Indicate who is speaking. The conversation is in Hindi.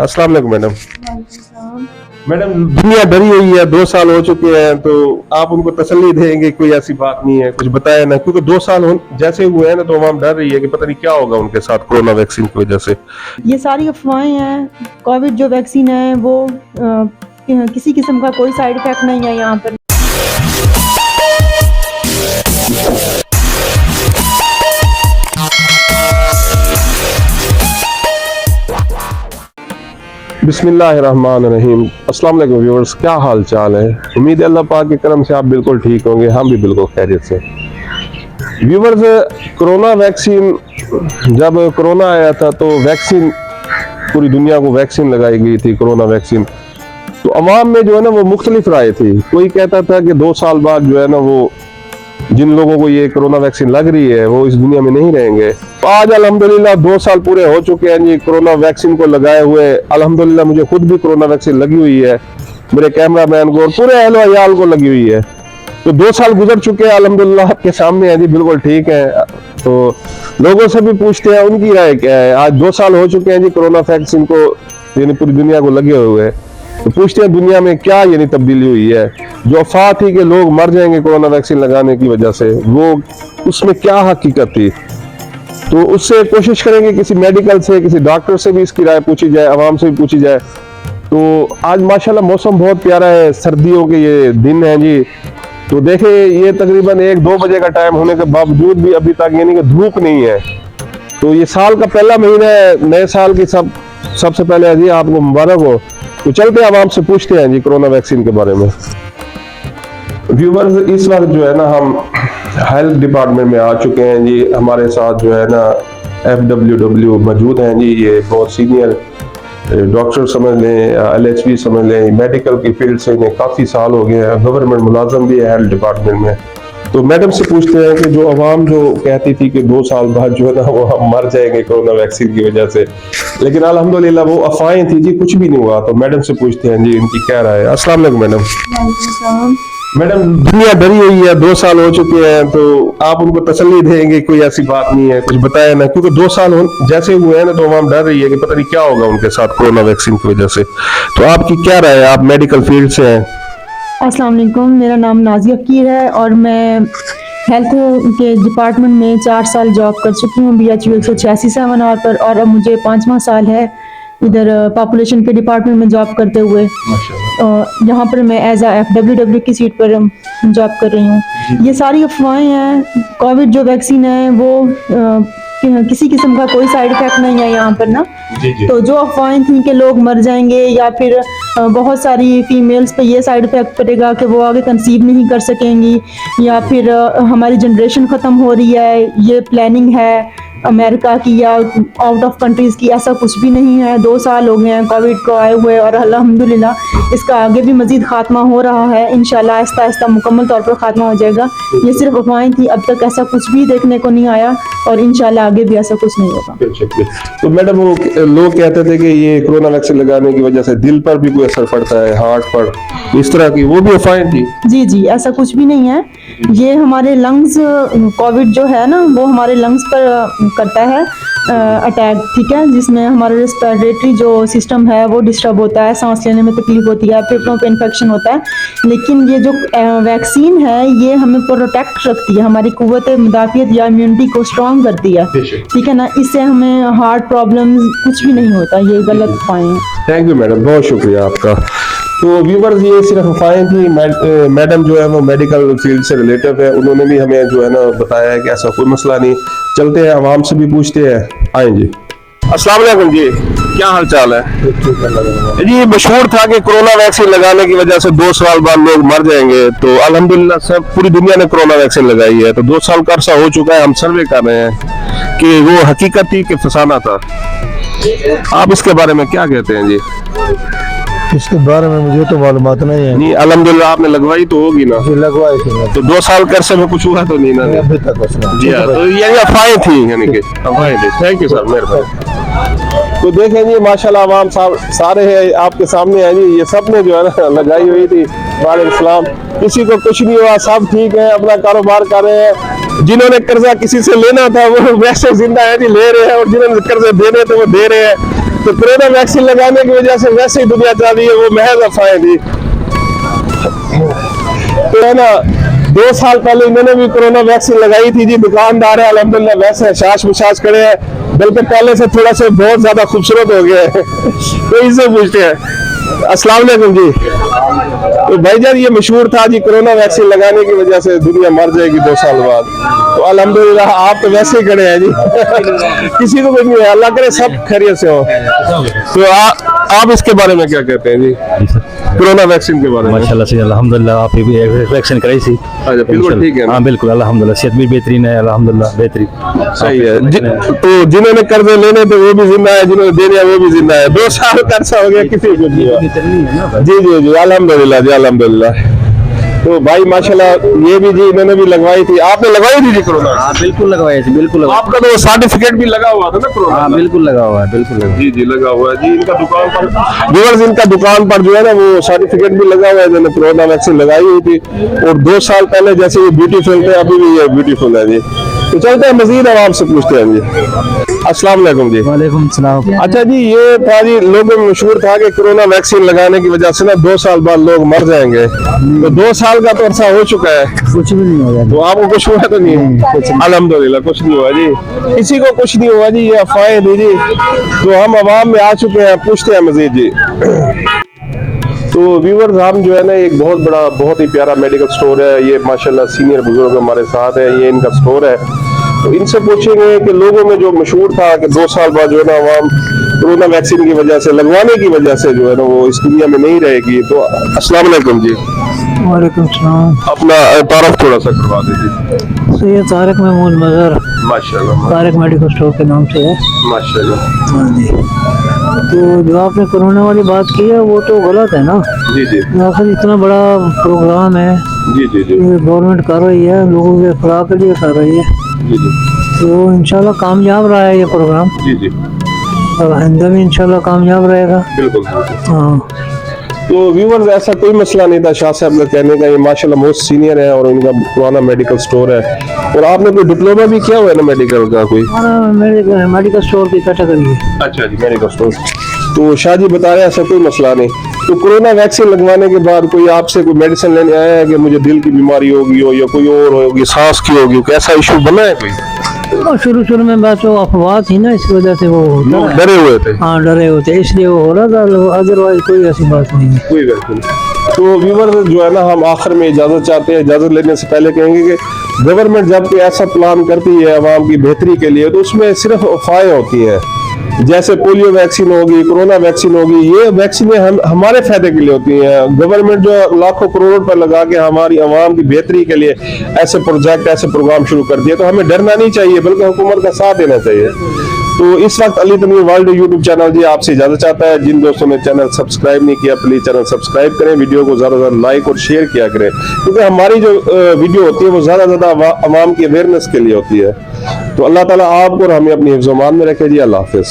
Speaker 1: अस्सलाम वालेकुम मैडम। मैडम दुनिया डरी हुई है, 2 साल हो चुके हैं, तो आप उनको तसल्ली देंगे? कोई ऐसी बात नहीं है, कुछ बताया ना, क्योंकि 2 साल जैसे हुए हैं ना, तो आवाम डर रही है कि पता नहीं क्या होगा उनके साथ कोरोना वैक्सीन की वजह से।
Speaker 2: ये सारी अफवाहें हैं। कोविड जो वैक्सीन है वो किसी किस्म का कोई साइड इफेक्ट नहीं है यहाँ पर।
Speaker 1: बिस्मिल्लाहिर्रहमानिर्रहीम। अस्सलाम वालेकुम व्यूअर्स, क्या हाल चाल है? उम्मीद है अल्लाह पाक के करम से आप बिल्कुल ठीक होंगे, हम भी बिल्कुल खैरियत से। व्यूअर्स, कोरोना वैक्सीन, जब कोरोना आया था तो वैक्सीन, पूरी दुनिया को वैक्सीन लगाई गई थी, कोरोना वैक्सीन। तो अवाम में जो है ना वो मुख्तलिफ राय थी। कोई कहता था कि 2 साल बाद जो है ना वो जिन लोगों को ये कोरोना वैक्सीन लग रही है वो इस दुनिया में नहीं रहेंगे। तो आज अल्हम्दुलिल्लाह 2 साल पूरे हो चुके हैं जी कोरोना वैक्सीन को लगाए हुए। अल्हम्दुलिल्लाह मुझे खुद भी कोरोना वैक्सीन लगी हुई है, मेरे कैमरामैन को और पूरे अहलो अयाल को लगी हुई है। तो 2 साल गुजर चुके हैं, अल्हम्दुलिल्लाह आपके सामने है जी, बिल्कुल ठीक है। तो लोगों से भी पूछते हैं उनकी राय क्या है। आज 2 साल हो चुके हैं जी कोरोना वैक्सीन को, यानी पूरी दुनिया को लगे हुए हैं। तो पूछते हैं दुनिया में क्या यानी तब्दीली हुई है। जो अफवाह थी कि लोग मर जाएंगे कोरोना वैक्सीन लगाने की वजह से, वो उसमें क्या हकीकत थी। तो उससे कोशिश करेंगे किसी मेडिकल से, किसी डॉक्टर से भी इसकी राय पूछी जाए, आवाम से भी पूछी जाए। तो आज माशाल्लाह मौसम बहुत प्यारा है, सर्दियों के ये दिन हैं जी। तो देखे ये तकरीबन 1-2 बजे का टाइम होने के बावजूद भी अभी तक यानी कि धूप नहीं है। तो ये साल का पहला महीना है, नए साल की सबसे पहले जी आपको मुबारक हो। तो चलते आवाम से पूछते हैं जी कोरोना वैक्सीन के बारे में। व्यूअर्स, इस वक्त जो है ना हम हेल्थ डिपार्टमेंट में आ चुके हैं जी। हमारे साथ जो है ना FWW मौजूद हैं जी। ये बहुत सीनियर डॉक्टर समझ लें, LHV समझ लें, मेडिकल की फील्ड से इन्हें काफ़ी साल हो गए हैं, गवर्नमेंट मुलाजम भी है हेल्थ डिपार्टमेंट में। तो मैडम से पूछते हैं कि जो आवाम जो कहती थी कि 2 साल बाद जो है ना वो हम मर जाएंगे कोरोना वैक्सीन की वजह से, लेकिन अल्हम्दुलिल्लाह वो अफवाहें थी जी, कुछ भी नहीं हुआ। तो मैडम से पूछते हैं जी इनकी क्या राय है। अस्सलाम वालेकुम मैडम। मैडम दुनिया डरी हुई है, 2 साल हो चुके हैं, तो आप उनको तसल्ली देंगे? कोई ऐसी बात नहीं है, कुछ बताया ना, क्योंकि 2 साल जैसे हुए हैं ना, तो आवाम डर रही है कि पता नहीं क्या होगा उनके साथ कोरोना वैक्सीन की वजह से। तो आपकी क्या राय है? आप मेडिकल फील्ड से हैं।
Speaker 2: अस्सलाम वालेकुम, मेरा नाम नाज़िया कीर है और मैं हेल्थ के डिपार्टमेंट में 4 साल जॉब कर चुकी हूँ BHU 186 सेवनार पर। और अब मुझे 5वां साल है इधर पॉपुलेशन के डिपार्टमेंट में जॉब करते हुए। यहाँ पर मैं एज आ FWW की सीट पर जॉब कर रही हूँ। ये सारी अफवाहें हैं। कोविड जो वैक्सीन है वो किसी किस्म का कोई साइड इफेक्ट नहीं है यहाँ पर ना। तो जो अफवाहें थी कि लोग मर जाएंगे या फिर बहुत सारी फीमेल्स पे ये साइड इफेक्ट पड़ेगा कि वो आगे कंसीव नहीं कर सकेंगी, या फिर हमारी जनरेशन ख़त्म हो रही है, ये प्लानिंग है अमेरिका की या आउट ऑफ कंट्रीज़ की, ऐसा कुछ भी नहीं है। 2 साल हो गए हैं कोविड को आए हुए और अल्हम्दुलिल्लाह इसका आगे भी मज़ीद खात्मा हो रहा है। इंशाल्लाह आहिस्ता आहिस्ता मुकम्मल तौर पर खात्मा हो जाएगा। ये सिर्फ अफवाहें थी, अब तक ऐसा कुछ भी देखने को नहीं आया और इंशाल्लाह आगे भी ऐसा कुछ नहीं होगा।
Speaker 1: तो मैडम वो लोग कहते थे कि ये कोरोना वैक्सीन लगाने की वजह से दिल पर भी कोई असर पड़ता है, हार्ट पर, इस तरह की वो भी अफवाहें थी?
Speaker 2: जी, ऐसा कुछ भी नहीं है। ये हमारे लंग्स, कोविड जो है ना वो हमारे लंग्स पर करता है अटैक, ठीक है, जिसमें हमारा रेस्पिरेटरी जो सिस्टम है वो डिस्टर्ब होता है, सांस लेने में तकलीफ होती है, फेफड़ों पे इन्फेक्शन होता है। लेकिन ये जो वैक्सीन है ये हमें प्रोटेक्ट रखती है, हमारी कुव्वत मुदाफ़ियत या इम्यूनिटी को स्ट्रॉन्ग करती है, ठीक है ना। इससे हमें हार्ट प्रॉब्लम कुछ भी नहीं होता। ये गलत अफवाहें।
Speaker 1: थैंक यू मैडम, बहुत शुक्रिया आपका। तो व्यूवर्स, ये सिर्फ अफवाहें थी। मैडम जो है वो मेडिकल फील्ड से रिलेटिव है, उन्होंने भी हमें जो है ना बताया है कि ऐसा कोई मसला नहीं। चलते हैं आवाम से भी पूछते हैं, आए जी। अस्सलाम वालेकुम जी, क्या हाल चाल है? जी, मशहूर था कि कोरोना वैक्सीन लगाने की वजह से 2 साल बाद लोग मर जाएंगे। तो अल्हम्दुलिल्लाह सब पूरी दुनिया ने कोरोना वैक्सीन लगाई है। तो 2 साल का अरसा हो चुका है, हम सर्वे कर रहे हैं कि वो हकीकत थी कि फसाना था। आप इसके बारे में क्या कहते हैं जी?
Speaker 3: इसके बारे में मुझे तो मालूमात नहीं है।
Speaker 1: नहीं, अल्हम्दुलिल्लाह आपने लगवाई तो होगी ना?
Speaker 3: लगवाई थी।
Speaker 1: तो 2 साल के अरसे में कुछ हुआ तो नहीं ना?
Speaker 3: अभी तक कुछ नहीं।
Speaker 1: जी हाँ, तो ये अफवाहें थी, यानी कि अफवाहें थी। थैंक यू सर, मेहरबानी। तो देखें जी माशाल्लाह आवाम सारे हैं आपके सामने हैं जी। ये सब ने जो है ना लगाई हुई थी। वालेकुम सलाम। किसी को कुछ नहीं हुआ, सब ठीक है, अपना कारोबार कर रहे हैं। जिन्होंने कर्जा किसी से लेना था वो वैसे जिंदा है जी, ले रहे हैं, और जिन्होंने कर्जे देने थे वो दे रहे हैं। तो कोरोना वैक्सीन लगाने की वजह से वैसे ही दुनिया चल रही है, वो महज अफवाहें थी। तो है ना, 2 साल पहले इन्होंने भी कोरोना वैक्सीन लगाई थी जी। दुकानदार है अल्हम्दुलिल्लाह वैसे शाश मुशाश खड़े हैं, बल्कि पहले से थोड़ा सा बहुत ज्यादा खूबसूरत हो गया है। तो इससे पूछते हैं, अस्सलाम वालेकुम जी। तो भाईजान ये मशहूर था जी, कोरोना वैक्सीन लगाने की वजह से दुनिया मर जाएगी 2 साल बाद। तो अल्हम्दुलिल्लाह आप तो वैसे ही खड़े हैं जी। किसी को कुछ नहीं है, अल्लाह करे सब खैरियत से हो। तो आप इसके बारे में क्या कहते हैं जी, कोरोना वैक्सीन के बारे में?
Speaker 4: माशाल्लाह से अल्हम्दुलिल्लाह आप भी वैक्सीन कराई थी।
Speaker 1: अच्छा, बिल्कुल ठीक है ना?
Speaker 4: हाँ बिल्कुल अल्हम्दुलिल्लाह, सेहत भी बेहतरीन है अल्हम्दुलिल्लाह, बेहतरीन
Speaker 1: सही है। तो जिन्होंने कर्जे लेने थे वो भी जिंदा है, जिन्होंने देने हैं वो भी जिंदा है। 2 साल का अरसा हो गया, किसी को नहीं हुआ। जी जी जी अल्हम्दुलिल्लाह जी अल्हम्दुलिल्लाह। तो भाई माशाल्लाह ये भी जी इन्होंने भी लगवाई थी। आपने लगवाई थी जी कोरोना?
Speaker 4: हाँ बिल्कुल लगवाया जी, बिल्कुल लगवाया।
Speaker 1: आपका तो सर्टिफिकेट भी लगा हुआ था ना कोरोना?
Speaker 4: हाँ बिल्कुल लगा हुआ है, बिल्कुल लगा।
Speaker 1: जी जी लगा हुआ है जी। इनका दुकान पर व्यूअर्स, इनका दुकान पर जो है ना वो सर्टिफिकेट भी लगा हुआ है, इन्होंने कोरोना वैक्सीन लगाई हुई थी। और 2 साल पहले जैसे ये ब्यूटीफुल थे, अभी भी ये ब्यूटीफुल है जी। तो चलते हैं मजीद, अब आपसे पूछते हैं जी। अस्सलाम वालेकुम जी।
Speaker 4: वालेकुम सलाम।
Speaker 1: अच्छा जी, ये था जी लोगों में मशहूर था कि कोरोना वैक्सीन लगाने की वजह से ना 2 साल बाद लोग मर जाएंगे। तो 2 साल का तो अरसा हो चुका है,
Speaker 4: कुछ भी नहीं होगा।
Speaker 1: तो आपको कुछ हुआ तो नहीं? अल्हम्दुलिल्लाह कुछ नहीं हुआ जी, किसी को कुछ नहीं हुआ जी, ये अफवाहें थी जी। तो हम अवाम में आ चुके हैं, पूछते हैं मजीद जी। तो व्यूअर्स, हम जो है ना एक बहुत बड़ा बहुत ही प्यारा मेडिकल स्टोर है, ये माशाल्लाह सीनियर बुजुर्ग हमारे साथ है, ये इनका स्टोर है। तो इनसे पूछेंगे कि लोगों में जो मशहूर था कि 2 साल बाद जो है ना अवाम कोरोना वैक्सीन की वजह से, लगवाने की वजह से जो है ना वो इस दुनिया में नहीं रहेगी। तो अस्सलाम वालेकुम जी।
Speaker 5: वालेकुम सलाम।
Speaker 1: अपना तारफ थोड़ा सा करवा दीजिए।
Speaker 5: सैयद तारक महमूद मज़हर,
Speaker 1: माशाल्लाह
Speaker 5: तारक मेडिकल स्टोर के नाम से है।
Speaker 1: माशाल्लाह।
Speaker 5: हाँ जी। तो जो आपने कोरोना वाली बात की है वो तो गलत है ना।
Speaker 1: जी जी
Speaker 5: आखिर इतना बड़ा प्रोग्राम है,
Speaker 1: जी जी जी
Speaker 5: ये गवर्नमेंट कर रही है, लोगों के फलाह के लिए कर रही है।
Speaker 1: जी जी
Speaker 5: तो इंशाल्लाह कामयाब रहा है ये प्रोग्राम,
Speaker 1: जी जी
Speaker 5: और आइंदा भी इंशाल्लाह कामयाब रहेगा।
Speaker 1: बिल्कुल।
Speaker 5: हाँ।
Speaker 1: तो व्यूअर्स, ऐसा कोई मसला नहीं था शाह साहब का कहने का, ये माशाल्लाह मोस्ट सीनियर है और इनका पुराना मेडिकल स्टोर है। और आपने कोई डिप्लोमा भी किया हुआ है ना मेडिकल का कोई?
Speaker 5: हमारा मेडिकल स्टोर की कैटेगरी है।
Speaker 1: अच्छा जी, मेडिकल स्टोर। तो शाह जी बता रहे हैं ऐसा कोई मसला नहीं। तो कोरोना वैक्सीन लगवाने के बाद कोई आपसे कोई मेडिसिन लेने आया है कि मुझे दिल की बीमारी होगी हो या कोई और होगी, सांस की होगी, कोई ऐसा इशू बना है कोई?
Speaker 5: और शुरू में बात वो अफवाह थी ना, इस वजह से वो होता
Speaker 1: लोग
Speaker 5: है।
Speaker 1: डरे हुए थे?
Speaker 5: हाँ डरे होते, इसलिए वो हो रहा था, अदरवाइज कोई ऐसी बात नहीं है।
Speaker 1: कोई बात नहीं। तो व्यूअर्स जो है ना, हम आखिर में इजाजत चाहते हैं। इजाजत लेने से पहले कहेंगे कि गवर्नमेंट जब कोई ऐसा प्लान करती है आवाम की बेहतरी के लिए, तो उसमें सिर्फ अफवाहें होती हैं। जैसे पोलियो वैक्सीन होगी, कोरोना वैक्सीन होगी, ये वैक्सीनें हमारे फायदे के लिए होती हैं। गवर्नमेंट जो लाखों करोड़ रुपए लगा के हमारी आवाम की बेहतरी के लिए ऐसे प्रोजेक्ट, ऐसे प्रोग्राम शुरू कर दिए, तो हमें डरना नहीं चाहिए, बल्कि हुकूमत का साथ देना चाहिए। तो इस वक्त Ali Tanveer world YouTube channel जी आपसे इजाजत चाहता है। जिन दोस्तों ने चैनल सब्सक्राइब नहीं किया, प्लीज चैनल सब्सक्राइब करें, वीडियो को ज्यादा से ज्यादा लाइक और शेयर किया करें, क्योंकि हमारी जो वीडियो होती है वो ज्यादा से ज्यादा आवाम की अवेयरनेस के लिए होती है। तो अल्लाह ताला आपको और हमें अपनी हिफ्ज़-ओ-मान में रखे जी। अल्लाह हाफिज।